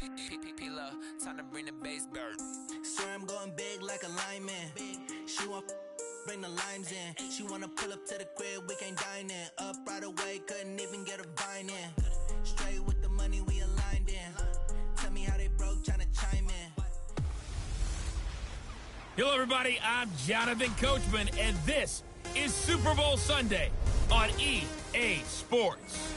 Time to bring the bass bird. Swear I'm going big like a lineman. She want bring the limes in. She wanna pull up to the crib, we can't dine in. Up right away, couldn't even get a vine in. Straight with the money we aligned in. Tell me how they broke, tryna chime in. Hello everybody, I'm Jonathan Coachman, and this is Super Bowl Sunday on EA Sports.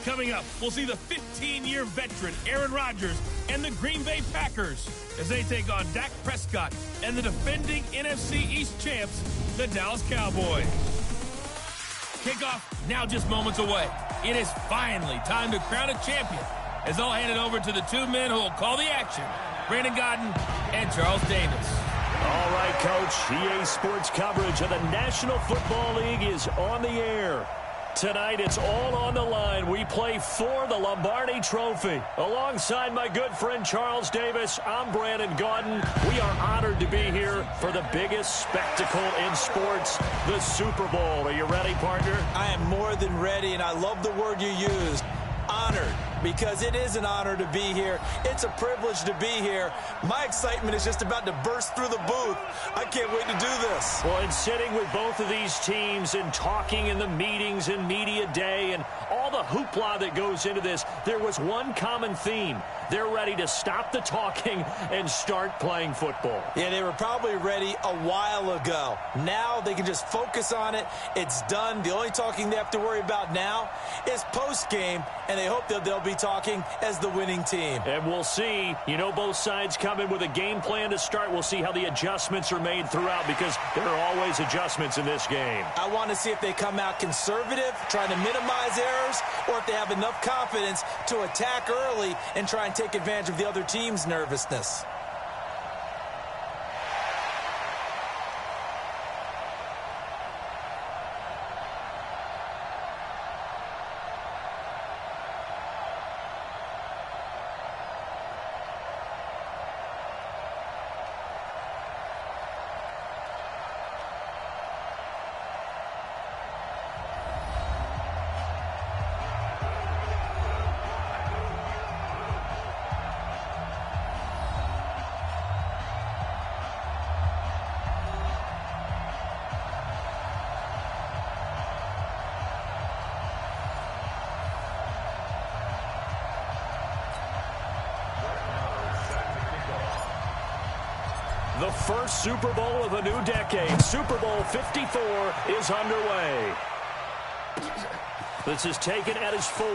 Coming up, we'll see the 15-year veteran Aaron Rodgers and the Green Bay Packers as they take on Dak Prescott and the defending NFC East champs, the Dallas Cowboys. Kickoff now just moments away. It is finally time to crown a champion as I'll hand it over to the two men who will call the action, Brandon Godden and Charles Davis. All right, Coach. EA Sports coverage of the National Football League is on the air. Tonight, it's all on the line. We play for the Lombardi Trophy. Alongside my good friend Charles Davis, I'm Brandon Godden. We are honored to be here for the biggest spectacle in sports, the Super Bowl. Are you ready, partner? I am more than ready, and I love the word you used, honored, because it is an honor to be here. It's a privilege to be here. My excitement is just about to burst through the booth. I can't wait to do this. Well, and sitting with both of these teams and talking in the meetings and media day and all the hoopla that goes into this, there was one common theme. They're ready to stop the talking and start playing football. Yeah, they were probably ready a while ago. Now they can just focus on it. It's done. The only talking they have to worry about now is post-game, and they hope that they'll be talking as the winning team. And we'll see. You know, both sides come in with a game plan to start. We'll see how the adjustments are made throughout, because there are always adjustments in this game. I want to see if they come out conservative, trying to minimize errors, or if they have enough confidence to attack early and try and take advantage of the other team's nervousness. The first Super Bowl of the new decade, Super Bowl 54, is underway. This is taken at his 4.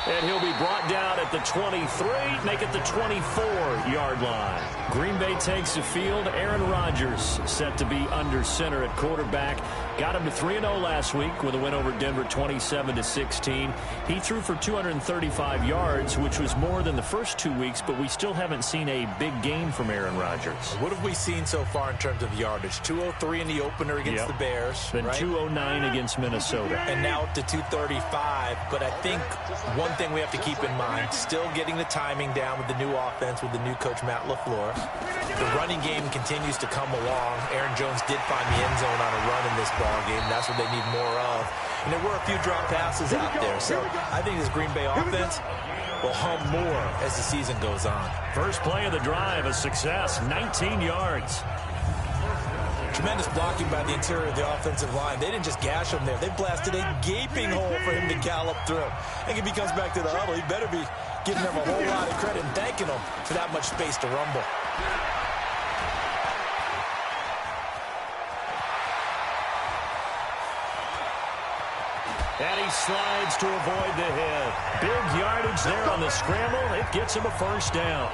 And he'll be brought down at the 23, make it the 24-yard line. Green Bay takes the field. Aaron Rodgers set to be under center at quarterback. Got him to 3-0 last week with a win over Denver 27-16. He threw for 235 yards, which was more than the first 2 weeks, but we still haven't seen a big game from Aaron Rodgers. What have we seen so far in terms of yardage? 203 in the opener against the Bears. Then right? 209 against Minnesota. And now up to 235. But I think one thing we have to keep in mind, still getting the timing down with the new offense, with the new coach Matt LaFleur. The running game continues to come along. Aaron Jones did find the end zone on a run in this ball game. That's what they need more of. And there were a few drop passes out there. So I think this Green Bay offense will hum more as the season goes on. First play of the drive, a success, 19 yards. Tremendous blocking by the interior of the offensive line. They didn't just gash him there. They blasted a gaping hole for him to gallop through. I think if he comes back to the huddle, he better be giving them a whole lot of credit and thanking them for that much space to rumble. And he slides to avoid the hit. Big yardage there on the scramble. It gets him a first down.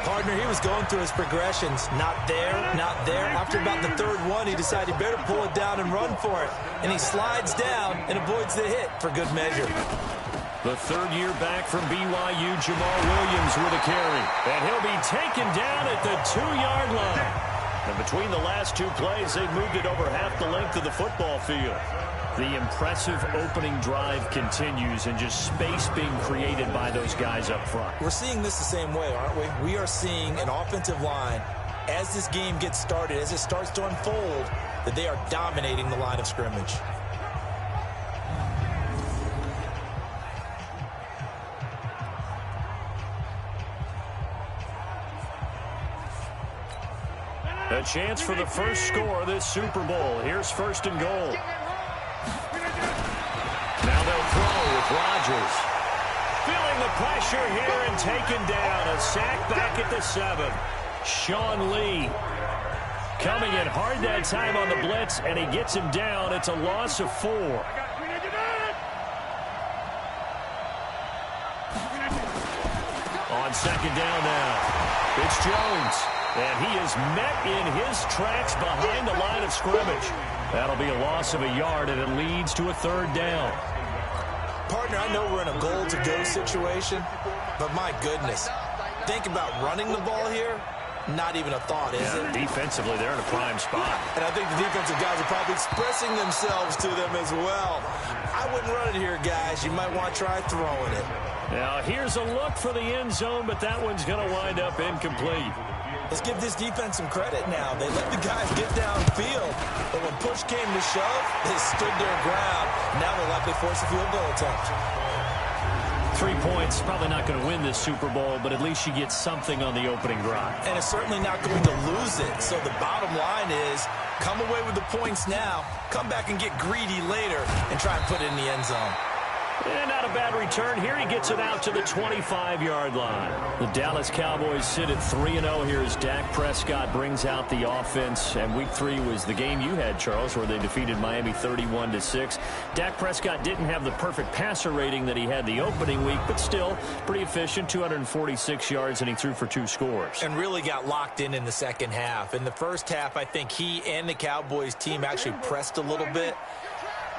Partner, he was going through his progressions. Not there, not there. After about the third one, he decided he better pull it down and run for it. And he slides down and avoids the hit for good measure. The third year back from BYU, Jamal Williams with a carry. And he'll be taken down at the 2-yard line. And between the last two plays, they moved it over half the length of the football field. The impressive opening drive continues, and just space being created by those guys up front. We're seeing this the same way, aren't we? We are seeing an offensive line, as this game gets started, as it starts to unfold, that they are dominating the line of scrimmage. A chance for the first score of this Super Bowl. Here's first and goal. Now they'll throw with Rodgers. Feeling the pressure here and taken down. A sack back at the 7. Sean Lee coming in hard that time on the blitz, and he gets him down. It's a loss of 4. On second down now, it's Jones. And he is met in his tracks behind the line of scrimmage. That'll be a loss of a yard, and it leads to a third down. Partner, I know we're in a goal-to-go situation, but my goodness, think about running the ball here. Not even a thought, is it? Defensively, they're in a prime spot. And I think the defensive guys are probably expressing themselves to them as well. I wouldn't run it here, guys. You might want to try throwing it. Now, here's a look for the end zone, but that one's going to wind up incomplete. Let's give this defense some credit now. They let the guys get downfield, but when push came to shove, they stood their ground. Now they'll likely force a field goal attempt. 3 points, probably not going to win this Super Bowl, but at least you get something on the opening drive. And it's certainly not going to lose it. So the bottom line is, come away with the points now, come back and get greedy later, and try and put it in the end zone. And not a bad return. Here he gets it out to the 25-yard line. The Dallas Cowboys sit at 3-0 here as Dak Prescott brings out the offense. And Week 3 was the game you had, Charles, where they defeated Miami 31-6. Dak Prescott didn't have the perfect passer rating that he had the opening week, but still pretty efficient, 246 yards, and he threw for 2 scores. And really got locked in the second half. In the first half, I think he and the Cowboys team actually pressed a little bit.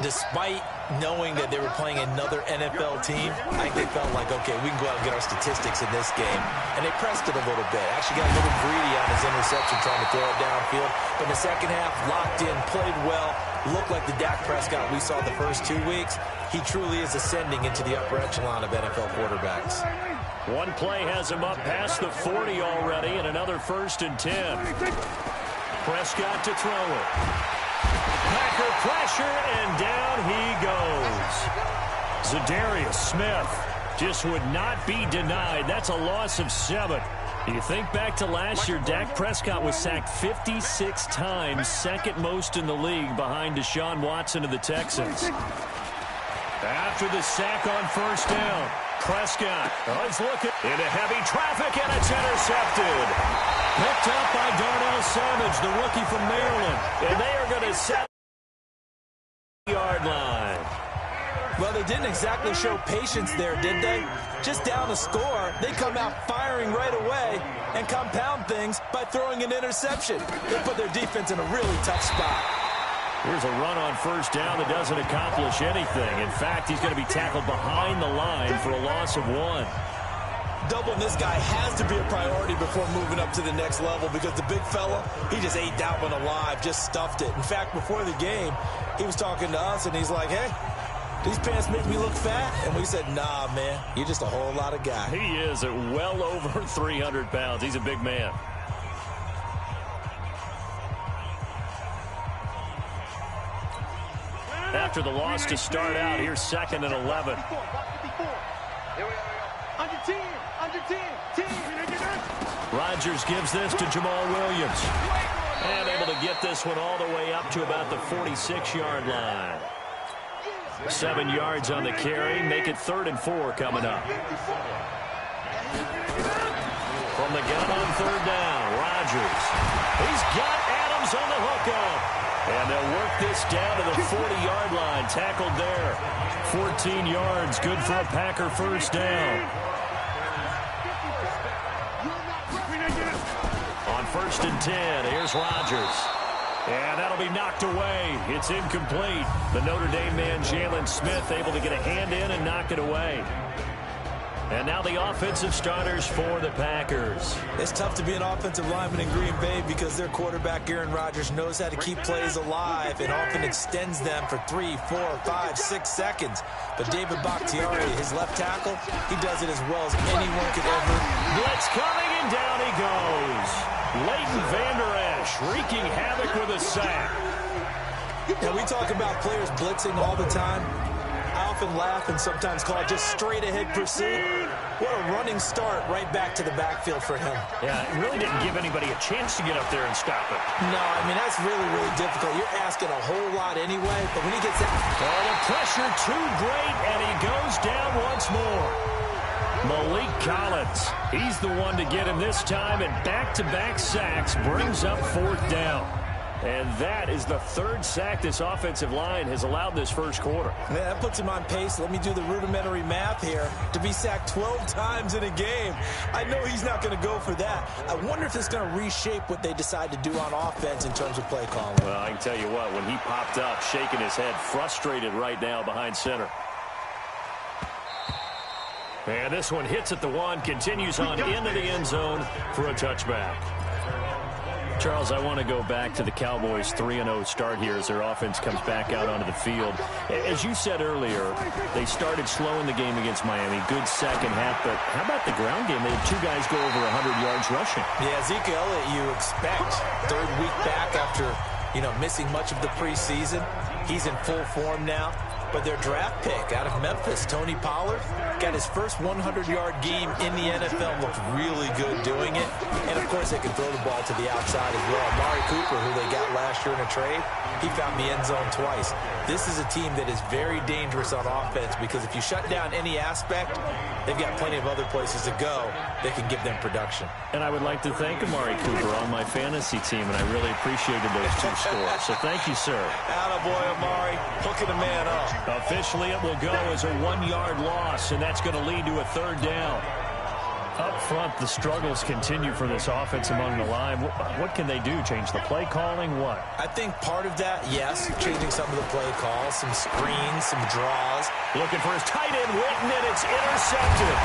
Despite knowing that they were playing another NFL team, I think they felt like, okay, we can go out and get our statistics in this game. And they pressed it a little bit. Actually got a little greedy on his interception trying to throw it downfield. But in the second half, locked in, played well, looked like the Dak Prescott we saw the first 2 weeks. He truly is ascending into the upper echelon of NFL quarterbacks. One play has him up past the 40 already, and another 1st and 10. Prescott to throw it. Packer pressure, and down he goes. Zadarius Smith just would not be denied. That's a loss of 7. You think back to last year, Dak Prescott was sacked 56 times, second most in the league behind Deshaun Watson of the Texans. After the sack on 1st down, Prescott is looking into heavy traffic, and it's intercepted. Picked up by Darnell Savage, the rookie from Maryland. And they are going to set the yard line. Well, they didn't exactly show patience there, did they? Just down the score, they come out firing right away and compound things by throwing an interception. They put their defense in a really tough spot. Here's a run on 1st down that doesn't accomplish anything. In fact, he's going to be tackled behind the line for a loss of 1. Doubling this guy has to be a priority before moving up to the next level because the big fella, he just ate that one alive, just stuffed it. In fact, before the game, he was talking to us, and he's like, hey, these pants make me look fat. And we said, nah, man, you're just a whole lot of guy. He is at well over 300 pounds. He's a big man. After the loss to start out, here's 2nd and 11. Rodgers gives this to Jamal Williams. And able to get this one all the way up to about the 46-yard line. 7 yards on the carry. Make it 3rd and 4 coming up. From the gun on 3rd down, Rodgers. He's got Adams on the hookup. And they'll work this down to the 40-yard line. Tackled there. 14 yards. Good for a Packer 1st down. On 1st and 10, here's Rodgers. And that'll be knocked away. It's incomplete. The Notre Dame man, Jalen Smith, able to get a hand in and knock it away. And now the offensive starters for the Packers. It's tough to be an offensive lineman in Green Bay because their quarterback, Aaron Rodgers, knows how to keep plays alive and often extends them for 3, 4, 5, 6 seconds. But David Bakhtiari, his left tackle, he does it as well as anyone could ever. Blitz coming, and down he goes. Leighton Vander Esch wreaking havoc with a sack. Now, we talk about players blitzing all the time. I often often laugh and sometimes call just straight-ahead pursuit. What a running start right back to the backfield for him. Yeah, it really didn't give anybody a chance to get up there and stop it. No, I mean, that's really, really difficult. You're asking a whole lot anyway, but when he gets that... Oh, the pressure too great, and he goes down once more. Malik Collins, he's the one to get him this time, and back-to-back sacks brings up 4th down. And that is the 3rd sack this offensive line has allowed this first quarter. Yeah, that puts him on pace. Let me do the rudimentary math here. To be sacked 12 times in a game, I know he's not going to go for that. I wonder if it's going to reshape what they decide to do on offense in terms of play calling. Well, I can tell you what, when he popped up, shaking his head, frustrated right now behind center. And this one hits at the 1, continues on into the end zone for a touchback. Charles, I want to go back to the Cowboys' 3-0 start here as their offense comes back out onto the field. As you said earlier, they started slow in the game against Miami. Good second half, but how about the ground game? They had 2 guys go over 100 yards rushing. Yeah, Zeke Elliott, you expect. 3rd week back after, missing much of the preseason. He's in full form now. But their draft pick out of Memphis, Tony Pollard, got his first 100-yard game in the NFL. Looked really good doing it. And, of course, they can throw the ball to the outside as well. Amari Cooper, who they got last year in a trade, he found the end zone twice. This is a team that is very dangerous on offense because if you shut down any aspect, they've got plenty of other places to go that can give them production. And I would like to thank Amari Cooper on my fantasy team, and I really appreciated those 2 scores. So thank you, sir. Attaboy, Amari, hooking the man up. Officially, it will go as a 1-yard loss, and that's going to lead to a 3rd down. Up front, the struggles continue for this offense among the line. What can they do? Change the play calling? What? I think part of that, yes, changing some of the play calls, some screens, some draws. Looking for his tight end, Witten, and it's intercepted.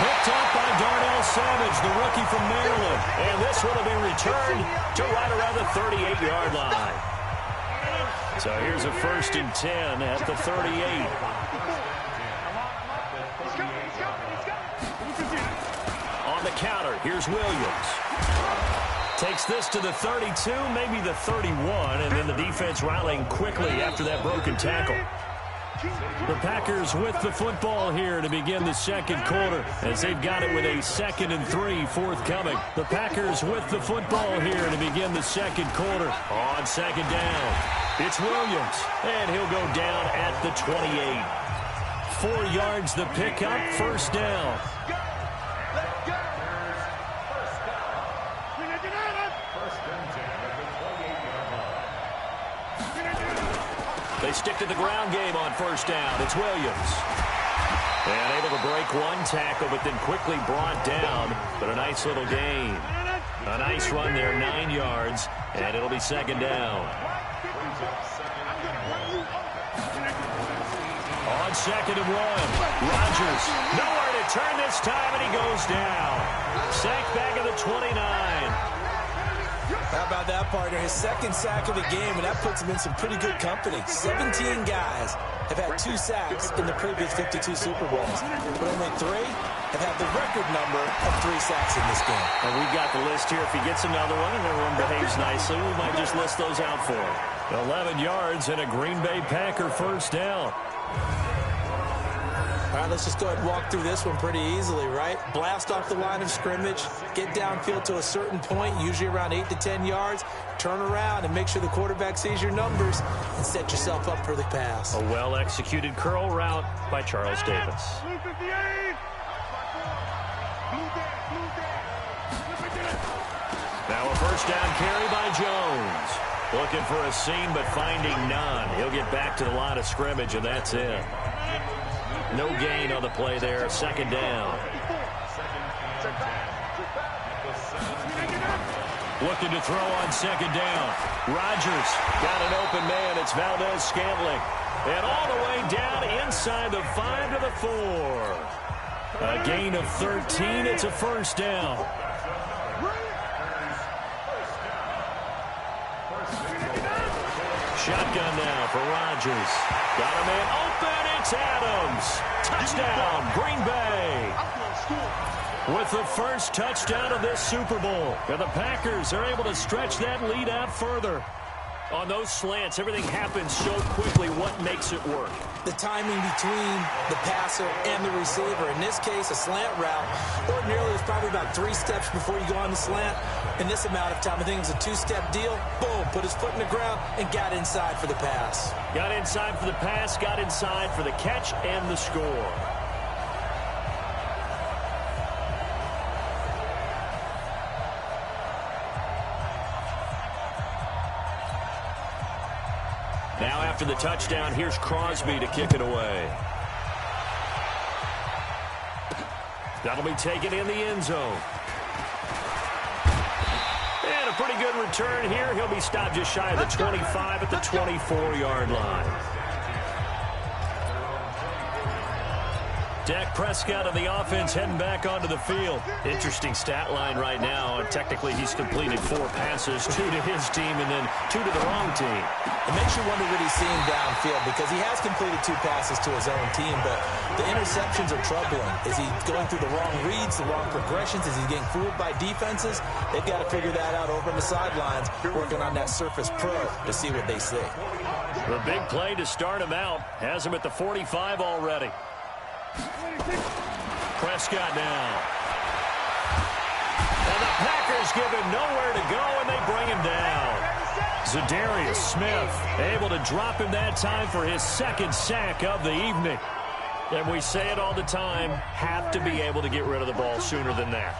Picked up by Darnell Savage, the rookie from Maryland. And this one will be returned to right around the 38-yard line. So here's a 1st and 10 at the 38. On the counter, here's Williams. Takes this to the 32, maybe the 31, and then the defense rallying quickly after that broken tackle. The Packers with the football here to begin the 2nd quarter as they've got it with a 2nd and 3 forthcoming. The Packers with the football here to begin the 2nd quarter on 2nd down. It's Williams, and he'll go down at the 28. 4 yards the pickup, 1st down. They stick to the ground game on 1st down. It's Williams. And able to break 1 tackle, but then quickly brought down. But a nice little gain. A nice run there, 9 yards, and it'll be 2nd down. On 2nd and 1, Rodgers nowhere to turn this time, and he goes down. Sacked back at the 29. How about that, partner? His 2nd sack of the game, and that puts him in some pretty good company. 17 guys have had 2 sacks in the previous 52 Super Bowls, but only 3 have had the record number of 3 sacks in this game. And we've got the list here. If he gets another one and everyone behaves nicely, we might just list those out for him. 11 yards and a Green Bay Packer 1st down. All right, let's just go ahead and walk through this one pretty easily, right? Blast off the line of scrimmage, get downfield to a certain point, usually around 8 to 10 yards, turn around and make sure the quarterback sees your numbers and set yourself up for the pass. A well-executed curl route by Charles Davis. Now a 1st down carry by Jones. Looking for a seam, but finding none. He'll get back to the line of scrimmage, and that's it. No gain on the play there. 2nd down. Looking to throw on 2nd down. Rodgers got an open man. It's Valdez-Scantling. And all the way down inside the 5 to the 4. A gain of 13. It's a 1st down. Shotgun now for Rodgers. Got a man open. It's Adams. Touchdown, Green Bay. With the first touchdown of this Super Bowl. And the Packers are able to stretch that lead out further. On those slants, everything happens so quickly. What makes it work? The timing between the passer and the receiver. In this case, a slant route. Ordinarily, it's probably about 3 steps before you go on the slant. In this amount of time, I think it was a 2-step deal. Boom, put his foot in the ground and got inside for the pass. Got inside for the pass, got inside for the catch and the score. Now after the touchdown, here's Crosby to kick it away. That'll be taken in the end zone. And a pretty good return here. He'll be stopped just shy of the 25 at the 24-yard line. Dak Prescott of the offense heading back onto the field. Interesting stat line right now. Technically, he's completed 4 passes, 2 to his team and then 2 to the wrong team. It makes you wonder what he's seeing downfield because he has completed 2 passes to his own team, but the interceptions are troubling. Is he going through the wrong reads, the wrong progressions? Is he getting fooled by defenses? They've got to figure that out over on the sidelines, working on that Surface Pro to see what they see. The big play to start him out has him at the 45 already. Prescott now. And the Packers give him nowhere to go, and they bring him down. Zadarius Smith able to drop him that time for his 2nd sack of the evening. And we say it all the time, have to be able to get rid of the ball sooner than that.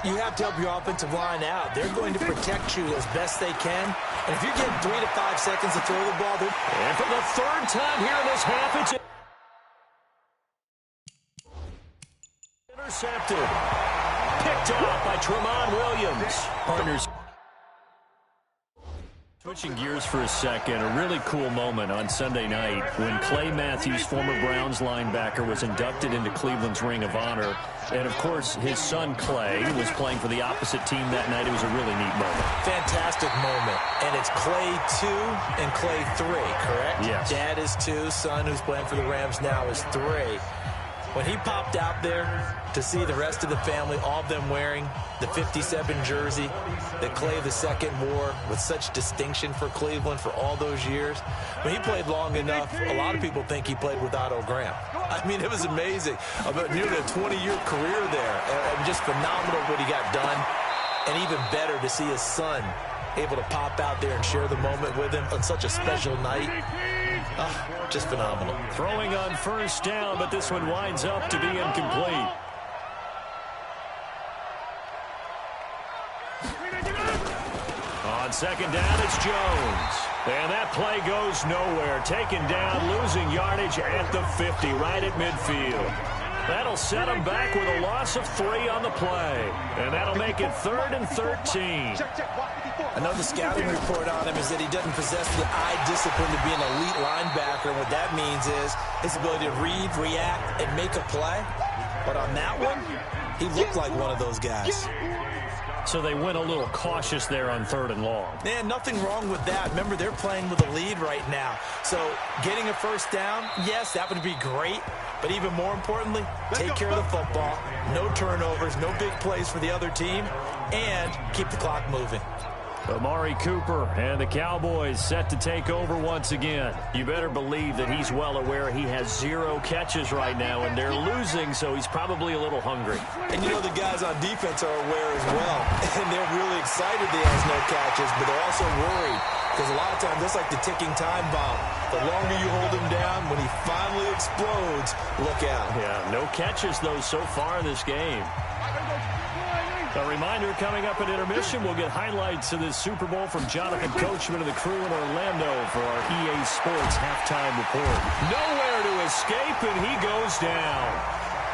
You have to help your offensive line out. They're going to protect you as best they can. And if you're getting 3 to 5 seconds to throw the ball, and for the 3rd time here in this half, it's intercepted. Picked off by Tramon Williams. Partners. Switching gears for a second, a really cool moment on Sunday night when Clay Matthews, former Browns linebacker, was inducted into Cleveland's Ring of Honor. And, of course, his son Clay was playing for the opposite team that night. It was a really neat moment. Fantastic moment. And it's Clay 2 and Clay 3, correct? Yes. Dad is 2, son who's playing for the Rams now is 3. When he popped out there to see the rest of the family, all of them wearing the 57 jersey that Clay II wore with such distinction for Cleveland for all those years. When he played long enough, a lot of people think he played with Otto Graham. I mean, it was amazing. About nearly a 20-year career there. And just phenomenal what he got done. And even better to see his son able to pop out there and share the moment with him on such a special night. Just phenomenal. Throwing on 1st down, but this one winds up to be incomplete. On 2nd down, it's Jones. And that play goes nowhere. Taken down, losing yardage at the 50, right at midfield. That'll set him back with a loss of 3 on the play. And that'll make it 3rd and 13. Another scouting report on him is that he doesn't possess the eye discipline to be an elite linebacker. And what that means is his ability to read, react, and make a play. But on that one, he looked like one of those guys. So they went a little cautious there on 3rd and long. Man, nothing wrong with that. Remember, they're playing with a lead right now. So getting a 1st down, yes, that would be great. But even more importantly, take care of the football. No turnovers, no big plays for the other team, and keep the clock moving. Amari Cooper and the Cowboys set to take over once again. You better believe that he's well aware he has 0 catches right now, and they're losing, so he's probably a little hungry. And you know the guys on defense are aware as well, and they're really excited that he has no catches, but they're also worried because a lot of times that's like the ticking time bomb. The longer you hold him down, when he finally explodes, look out. Yeah, no catches, though, so far in this game. A reminder coming up at intermission, we'll get highlights of this Super Bowl from Jonathan Coachman and the crew in Orlando for our EA Sports halftime report. Nowhere to escape, and he goes down.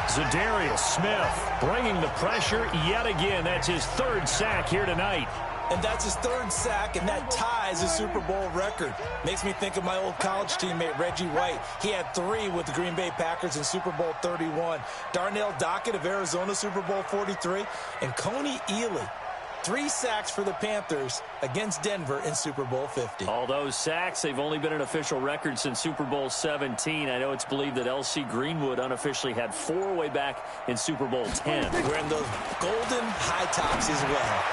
Zadarius Smith bringing the pressure yet again. That's his 3rd sack here tonight. And that's his 3rd sack, and that ties his Super Bowl record. Makes me think of my old college teammate, Reggie White. He had 3 with the Green Bay Packers in Super Bowl 31. Darnell Dockett of Arizona, Super Bowl 43. And Coney Ely, 3 sacks for the Panthers against Denver in Super Bowl 50. All those sacks, they've only been an official record since Super Bowl 17. I know it's believed that L.C. Greenwood unofficially had 4 way back in Super Bowl 10. Wearing those golden high tops as well.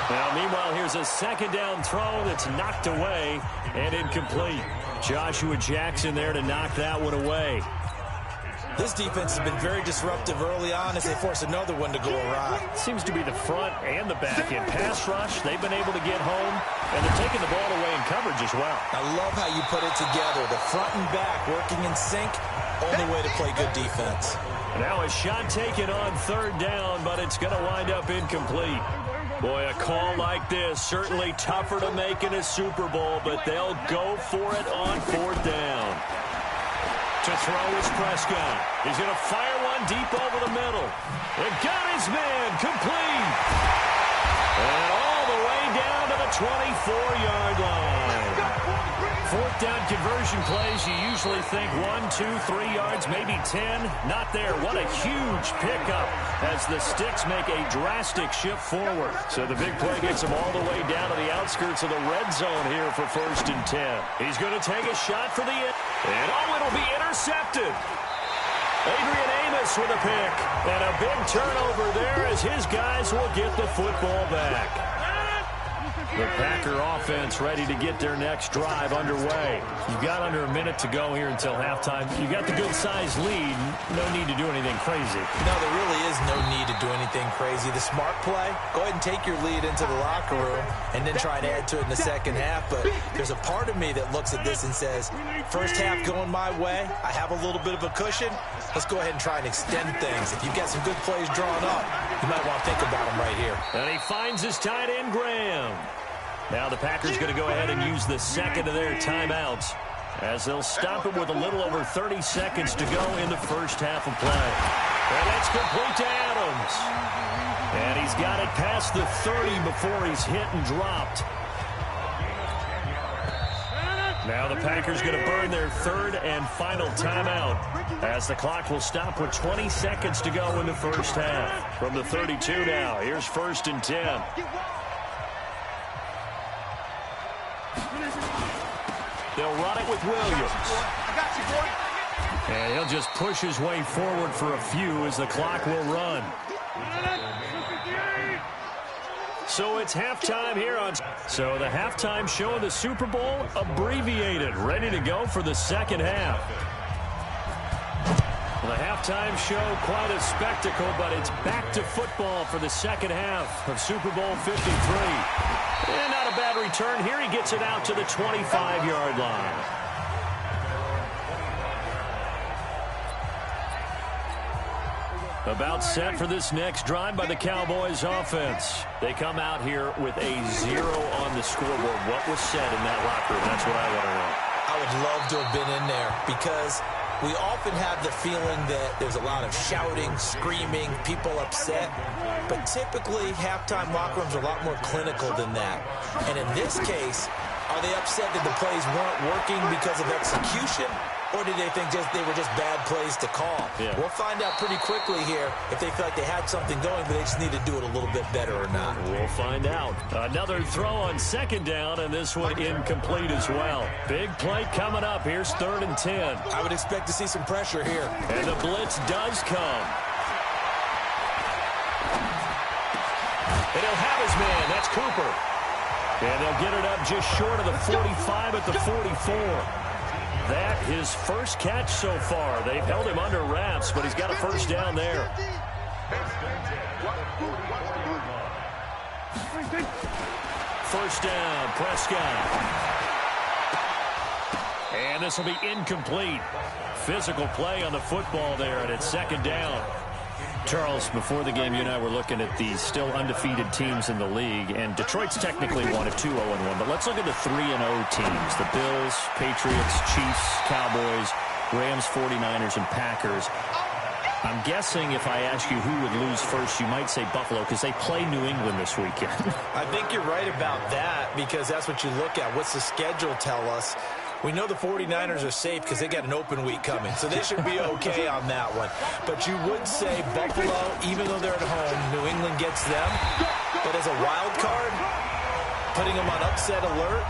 Now, meanwhile, here's a second down throw that's knocked away and incomplete. Joshua Jackson there to knock that one away. This defense has been very disruptive early on as they force another one to go awry. Seems to be the front and the back. In pass rush, they've been able to get home, and they're taking the ball away in coverage as well. I love how you put it together. The front and back working in sync, only way to play good defense. Now a shot taken on third down, but it's going to wind up incomplete. Boy, a call like this, certainly tougher to make in a Super Bowl, but they'll go for it on fourth down. To throw is Prescott. He's going to fire one deep over the middle. It got his man complete. And all the way down to the 24-yard line. Fourth down conversion plays, you usually think 1, 2, 3 yards, maybe 10. Not there. What a huge pickup as the Sticks make a drastic shift forward. So the big play gets him all the way down to the outskirts of the red zone here for 1st and 10. He's going to take a shot for the end. And it'll be intercepted. Adrian Amos with a pick. And a big turnover there as his guys will get the football back. The Packer offense ready to get their next drive underway. You've got under a minute to go here until halftime. You've got the good-sized lead. No need to do anything crazy. No, there really is no need to do anything crazy. The smart play, go ahead and take your lead into the locker room and then try and add to it in the second half. But there's a part of me that looks at this and says, first half going my way, I have a little bit of a cushion. Let's go ahead and try and extend things. If you've got some good plays drawn up, you might want to think about them right here. And he finds his tight end, Graham. Now the Packers going to go ahead and use the second of their timeouts as they'll stop it with a little over 30 seconds to go in the first half of play. And that's complete to Adams. And he's got it past the 30 before he's hit and dropped. Now the Packers going to burn their third and final timeout as the clock will stop with 20 seconds to go in the first half. From the 32 now, here's 1st and 10. They'll run it with Williams. And he'll just push his way forward for a few as the clock will run. So it's halftime here on. So the halftime show of the Super Bowl abbreviated, ready to go for the second half. The halftime show, quite a spectacle, but it's back to football for the second half of Super Bowl 53. And not a bad return. Here he gets it out to the 25-yard line. About set for this next drive by the Cowboys offense. They come out here with a 0 on the scoreboard. What was said in that locker room? That's what I want to know. I would love to have been in there because we often have the feeling that there's a lot of shouting, screaming, people upset. But typically, halftime locker rooms are a lot more clinical than that. And in this case, are they upset that the plays weren't working because of execution? Or did they think they were just bad plays to call? Yeah. We'll find out pretty quickly here if they feel like they had something going, but they just need to do it a little bit better or not. We'll find out. Another throw on second down, and this one incomplete as well. Big play coming up. Here's 3rd and 10. I would expect to see some pressure here. And the blitz does come. And he'll have his man. That's Cooper. And they'll get it up just short of the 45 at the 44. That his first catch so far. They've held him under wraps, but he's got a first down there. First down, Prescott. And this will be incomplete. Physical play on the football there, and it's second down. Charles, before the game, you and I were looking at the still undefeated teams in the league, and Detroit's technically won at 2-0-1, but let's look at the 3-0 teams. The Bills, Patriots, Chiefs, Cowboys, Rams, 49ers, and Packers. I'm guessing if I ask you who would lose first, you might say Buffalo because they play New England this weekend. I think you're right about that because that's what you look at. What's the schedule tell us? We know the 49ers are safe because they got an open week coming, so they should be okay on that one. But you would say Buffalo, even though they're at home, New England gets them. But as a wild card, putting them on upset alert,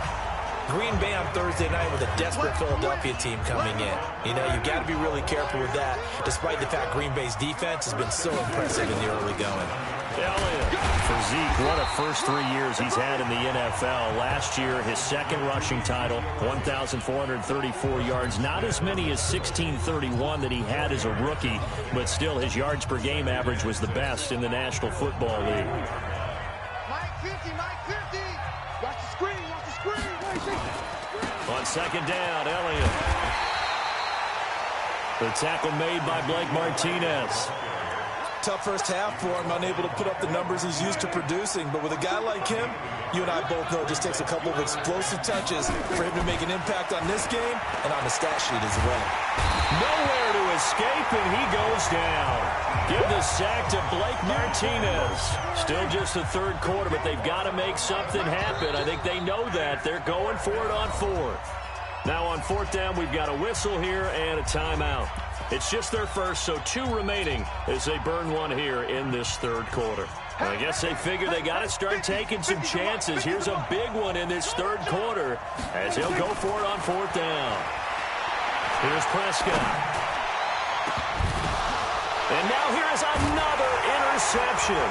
Green Bay on Thursday night with a desperate Philadelphia team coming in. You know, you've got to be really careful with that, despite the fact Green Bay's defense has been so impressive in the early going. For Zeke, what a first 3 years he's had in the NFL. Last year, his second rushing title, 1,434 yards. Not as many as 1,631 that he had as a rookie, but still his yards per game average was the best in the National Football League. Mike 50, Mike 50. Watch the screen, watch the screen. On second down, Elliott. The tackle made by Blake Martinez. Tough first half for him, unable to put up the numbers he's used to producing. But with a guy like him, you and I both know it just takes a couple of explosive touches for him to make an impact on this game and on the stat sheet as well. Nowhere to escape, and he goes down. Give the sack to Blake Martinez. Still just the third quarter, but they've got to make something happen. I think they know that. They're going for it on fourth. Now on fourth down, we've got a whistle here and a timeout. It's just their first, so 2 remaining as they burn one here in this third quarter. I guess they figure they got to start taking some chances. Here's a big one in this third quarter as he'll go for it on fourth down. Here's Prescott. And now here's another interception.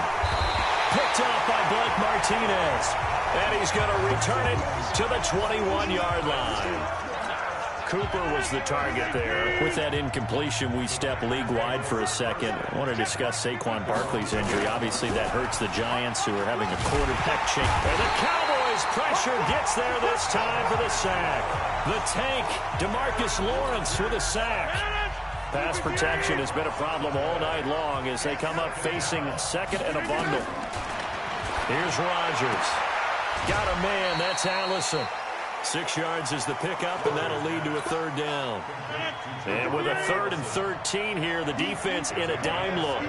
Picked up by Blake Martinez. And he's going to return it to the 21-yard line. Cooper was the target there. With that incompletion, we step league-wide for a second. I want to discuss Saquon Barkley's injury. Obviously, that hurts the Giants, who are having a quarterback change. And the Cowboys' pressure gets there this time for the sack. The tank, DeMarcus Lawrence with a sack. Pass protection has been a problem all night long as they come up facing second and a bundle. Here's Rodgers. Got a man. That's Allison. 6 yards is the pickup, and that'll lead to a third down. And with a 3rd and 13 here, the defense in a dime look.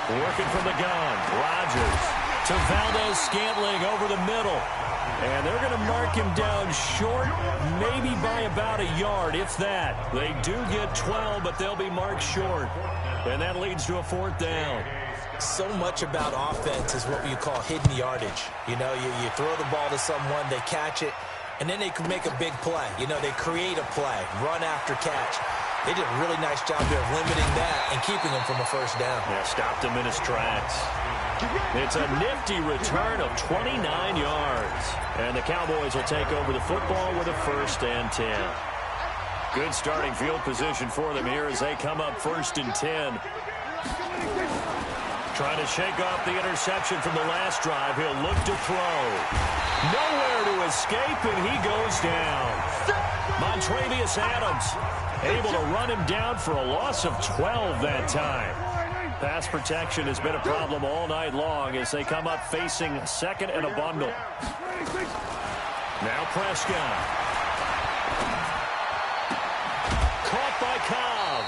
Working from the gun. Rodgers to Valdez-Scantling over the middle. And they're going to mark him down short, maybe by about a yard, if that. They do get 12, but they'll be marked short. And that leads to a fourth down. So much about offense is what you call hidden yardage. You know, you throw the ball to someone, they catch it, and then they can make a big play. You know, they create a play, run after catch. They did a really nice job there of limiting that and keeping him from a first down. Yeah, stopped him in his tracks. It's a nifty return of 29 yards. And the Cowboys will take over the football with a 1st and 10. Good starting field position for them here as they come up 1st and 10. Trying to shake off the interception from the last drive. He'll look to throw. Nowhere to escape, and he goes down. Montravius Adams able to run him down for a loss of 12 that time. Pass protection has been a problem all night long as they come up facing second and a bundle. Now Prescott. Caught by Cobb.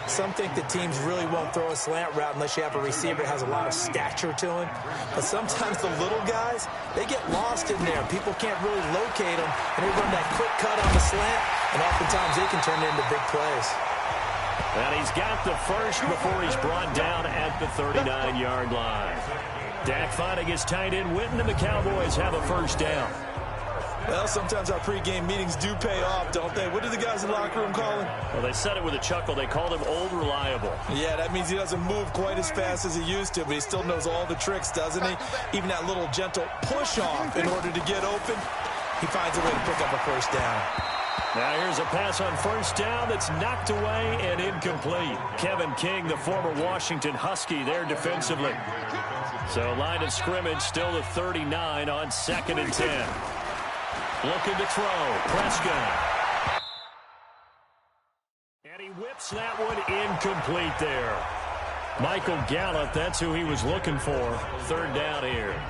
Some think that teams really won't throw a slant route unless you have a receiver that has a lot of stature to him. But sometimes the little guys, they get lost in there. People can't really locate them, and they run that quick cut on the slant, and oftentimes they can turn it into big plays. And he's got the first before he's brought down at the 39-yard line. Dak finding his tight end Witten, and the Cowboys have a first down. Well, sometimes our pregame meetings do pay off, don't they? What do the guys in the locker room call him? Well, they said it with a chuckle. They called him Old Reliable. Yeah, that means he doesn't move quite as fast as he used to, but he still knows all the tricks, doesn't he? Even that little gentle push-off in order to get open, he finds a way to pick up a first down. Now here's a pass on first down that's knocked away and incomplete. Kevin King, the former Washington Husky, there defensively. So line of scrimmage still the 39 on 2nd and 10. Looking to throw. Prescott. And he whips that one incomplete there. Michael Gallup, that's who he was looking for. Third down here.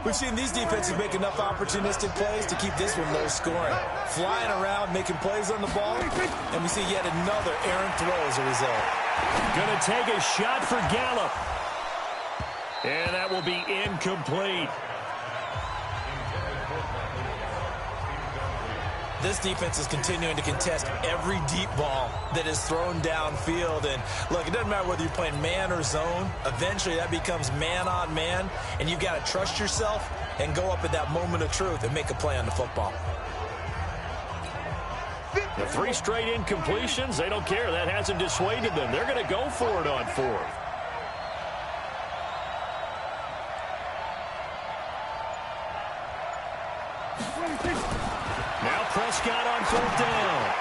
We've seen these defenses make enough opportunistic plays to keep this one low scoring. Flying around, making plays on the ball, and we see yet another errant throw as a result. Going to take a shot for Gallup. And that will be incomplete. this defense is continuing to contest every deep ball that is thrown downfield. And look, it doesn't matter whether you're playing man or zone. Eventually, that becomes man on man, and you've got to trust yourself and go up at that moment of truth and make a play on the football. The 3 straight incompletions, they don't care. That hasn't dissuaded them. They're going to go for it on 4th. Now Prescott on 4th down.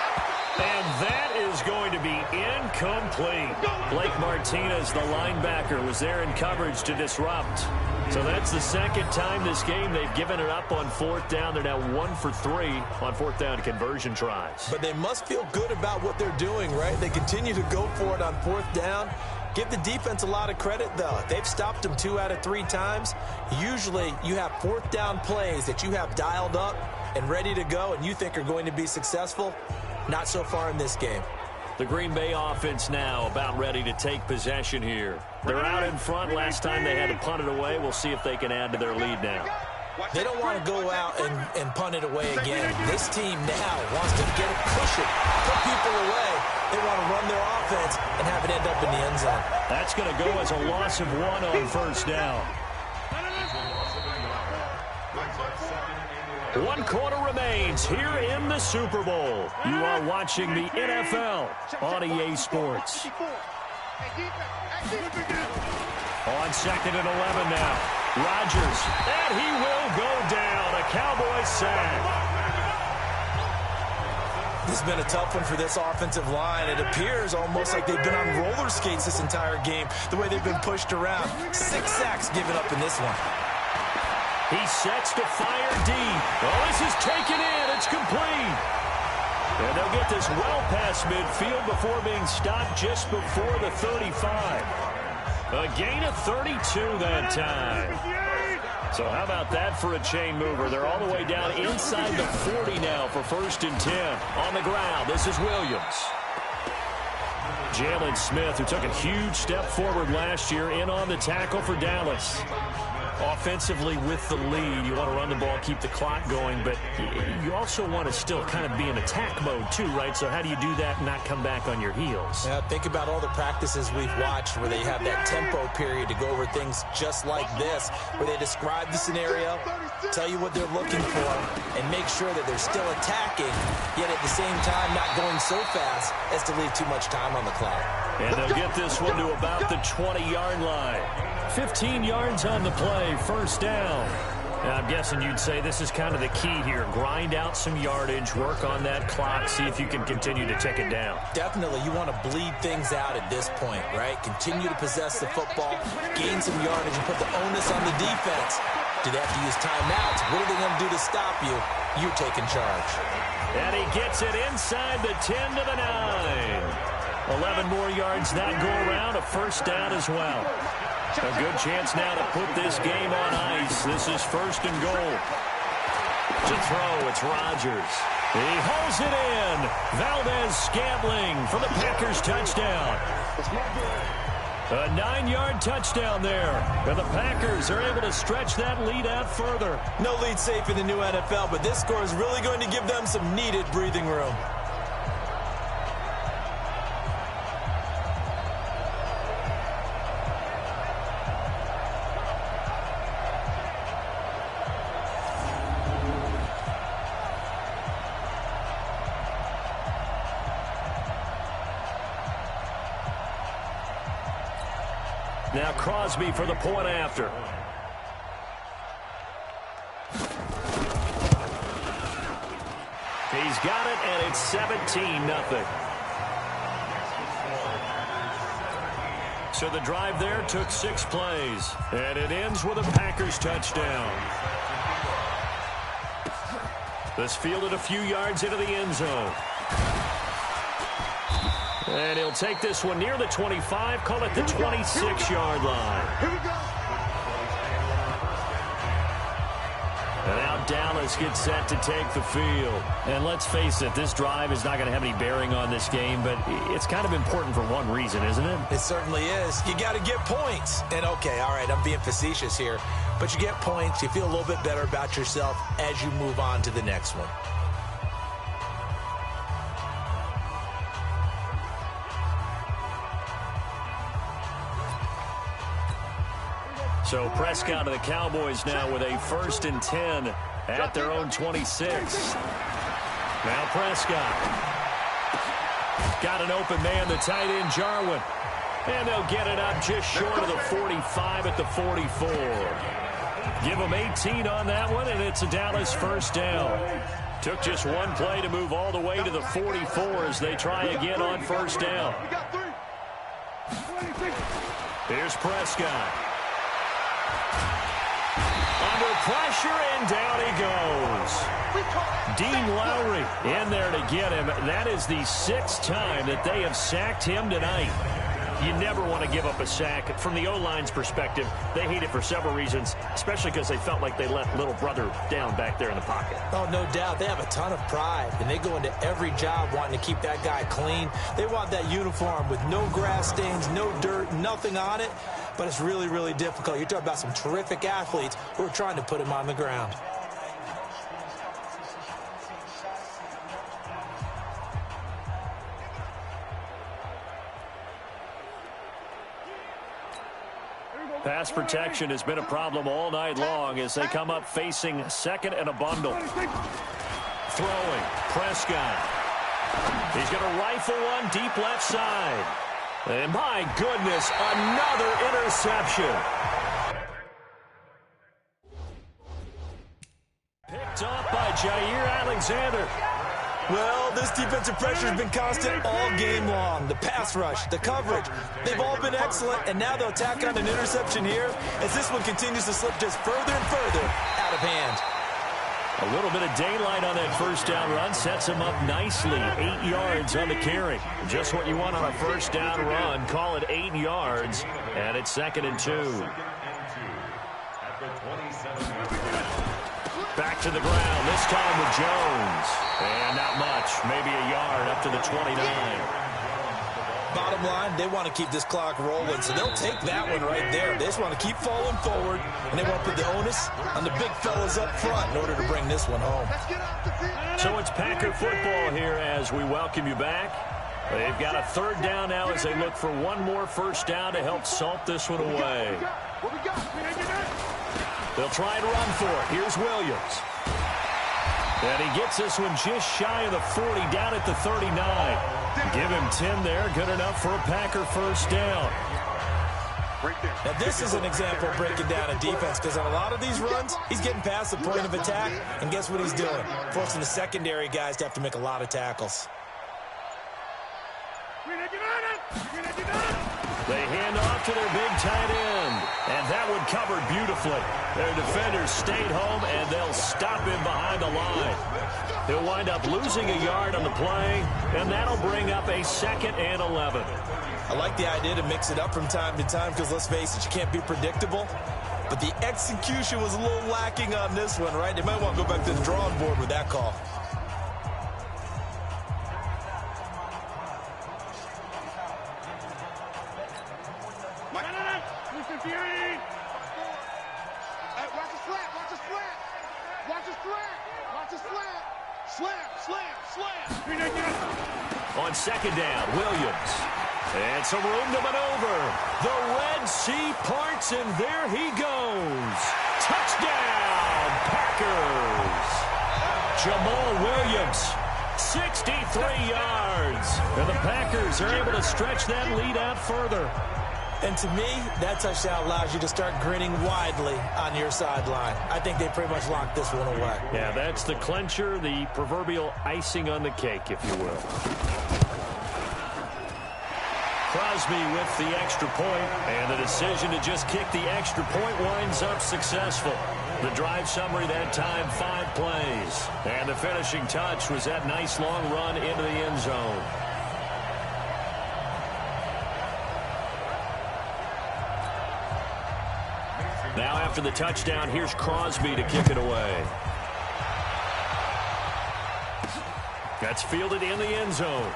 And that is going to be incomplete. Blake Martinez, the linebacker, was there in coverage to disrupt. So that's the second time this game they've given it up on 4th down. They're now 1 for 3 on 4th down conversion tries. But they must feel good about what they're doing, right? They continue to go for it on 4th down. Give the defense a lot of credit, though. They've stopped them 2 out of 3 times. Usually you have 4th down plays that you have dialed up and ready to go and you think are going to be successful. Not so far in this game. The Green Bay offense now about ready to take possession here. They're out in front. Last time they had to punt it away. We'll see if they can add to their lead now. They don't want to go out and punt it away again. This team now wants to get it, push it, put people away. They want to run their offense and have it end up in the end zone. That's going to go as a loss of 1 on 1st down. 1 quarter remains here in the Super Bowl. You are watching the NFL on EA Sports. On 2nd and 11 now. Rodgers, and he will go down. A Cowboy sack. This has been a tough one for this offensive line. It appears almost like they've been on roller skates this entire game, the way they've been pushed around. 6 sacks given up in this one. He sets to fire deep. Oh, this is taken in. It's complete. And they'll get this well past midfield before being stopped just before the 35. A gain of 32 that time. So how about that for a chain mover? They're all the way down inside the 40 now for 1st and 10. On the ground, this is Williams. Jalen Smith, who took a huge step forward last year, in on the tackle for Dallas. Offensively with the lead, you want to run the ball, keep the clock going, but you also want to still kind of be in attack mode too, right? So how do you do that and not come back on your heels? Yeah, think about all the practices we've watched where they have that tempo period to go over things just like this, where they describe the scenario, tell you what they're looking for, and make sure that they're still attacking, yet at the same time not going so fast as to leave too much time on the clock. And they'll get this one to about the 20-yard line. 15 yards on the play, 1st down. Now, I'm guessing you'd say this is kind of the key here. Grind out some yardage, work on that clock, see if you can continue to tick it down. Definitely, you want to bleed things out at this point, right? Continue to possess the football, gain some yardage, and put the onus on the defense. Do they have to use timeouts? What are they going to do to stop you? You're taking charge. And he gets it inside the 10 to the 9. 11 more yards that go around, a 1st down as well. A good chance now to put this game on ice. This is 1st and goal. To throw, it's Rodgers. He hauls it in. Valdez-Scantling for the Packers touchdown. A 9-yard touchdown there. And the Packers are able to stretch that lead out further. No lead safe in the new NFL, but this score is really going to give them some needed breathing room. Now Crosby for the point after. He's got it, and it's 17-0. So the drive there took 6 plays, and it ends with a Packers touchdown. This fielded a few yards into the end zone. And he'll take this one near the 25, call it the 26-yard line. Here we go. And now Dallas gets set to take the field. And let's face it, this drive is not going to have any bearing on this game, but it's kind of important for one reason, isn't it? It certainly is. You got to get points. And okay, all right, I'm being facetious here, but you get points, you feel a little bit better about yourself as you move on to the next one. So Prescott of the Cowboys now with a 1st and 10 at their own 26. Now Prescott. Got an open man, the tight end, Jarwin. And they'll get it up just short of the 45 at the 44. Give them 18 on that one, and it's a Dallas 1st down. Took just one play to move all the way to the 44 as they try again on 1st down. Here's Prescott. Under pressure, and down he goes. Dean Lowry in there to get him. That is the 6th time that they have sacked him tonight. You never want to give up a sack. From the O-line's perspective, they hate it for several reasons, especially because they felt like they let little brother down back there in the pocket. Oh, no doubt. They have a ton of pride, and they go into every job wanting to keep that guy clean. They want that uniform with no grass stains, no dirt, nothing on it, but it's really, really difficult. You're talking about some terrific athletes who are trying to put him on the ground. Pass protection has been a problem all night long as they come up facing 2nd and a bundle. Throwing, Prescott. He's going to rifle one deep left side. And my goodness, another interception. Picked up by Jair Alexander. Well, this defensive pressure has been constant all game long. The pass rush, the coverage, they've all been excellent, and now they'll tack on an interception here as this one continues to slip just further and further out of hand. A little bit of daylight on that 1st down run sets him up nicely. 8 yards on the carry. Just what you want on a 1st down run. Call it 8 yards, and it's 2nd and 2. Back to the ground, this time with Jones. And not much, maybe a yard up to the 29. Bottom line, they want to keep this clock rolling, so they'll take that one right there. They just want to keep falling forward, and they want to put the onus on the big fellas up front in order to bring this one home. So it's Packer football here as we welcome you back. They've got a 3rd down now as they look for one more 1st down to help salt this one away. They'll try and run for it. Here's Williams. And he gets this one just shy of the 40, down at the 39. Give him 10 there. Good enough for a Packer 1st down. Now, this is an example of breaking down a defense because on a lot of these runs, he's getting past the point of attack, and guess what he's doing? Forcing the secondary guys to have to make a lot of tackles. They hand off to their big tight end. And that one covered beautifully. Their defenders stayed home, and they'll stop him behind the line. He'll wind up losing a yard on the play, and that'll bring up a 2nd and 11. I like the idea to mix it up from time to time because, let's face it, you can't be predictable. But the execution was a little lacking on this one, right? They might want to go back to the drawing board with that call. On 2nd down, Williams. And some room to maneuver. The Red Sea parts, and there he goes. Touchdown, Packers. Jamal Williams, 63 yards. And the Packers are able to stretch that lead out further. And to me, that touchdown allows you to start grinning widely on your sideline. I think they pretty much locked this one away. Yeah, that's the clincher, the proverbial icing on the cake, if you will. Crosby with the extra point, and the decision to just kick the extra point winds up successful. The drive summary that time, 5 plays. And the finishing touch was that nice long run into the end zone. Now after the touchdown, here's Crosby to kick it away. That's fielded in the end zone.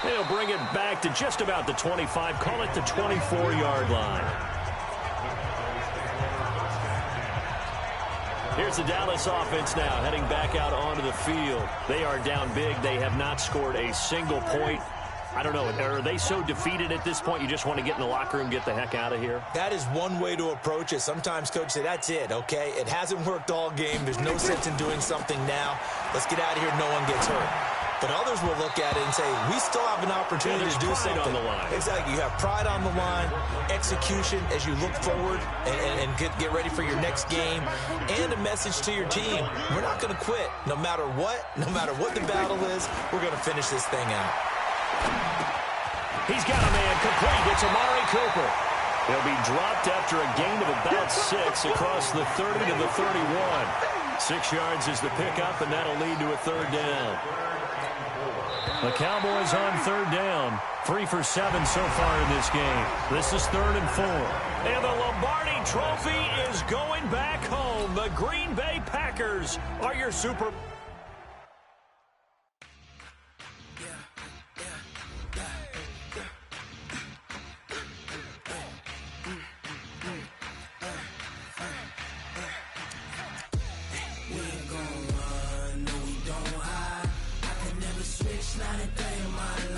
They'll bring it back to just about the 25, call it the 24-yard line. Here's the Dallas offense now heading back out onto the field. They are down big. They have not scored a single point I don't know, are they so defeated at this point you just want to get in the locker room, get the heck out of here? That is one way to approach it. Sometimes coaches say, that's it, okay? It hasn't worked all game. There's no sense in doing something now. Let's get out of here. No one gets hurt. But others will look at it and say, we still have an opportunity to do something. On the line. Exactly. You have pride on the line, execution as you look forward and get ready for your next game, and a message to your team. We're not going to quit. No matter what the battle is, we're going to finish this thing out. He's got a man complete. It's Amari Cooper. He'll be dropped after a gain of about 6 across the 30 to the 31. 6 yards is the pickup, and that'll lead to a third down. The Cowboys on third down. 3 for 7 so far in this game. This is 3rd and 4. And the Lombardi Trophy is going back home. The Green Bay Packers are your Super Not a day in my life.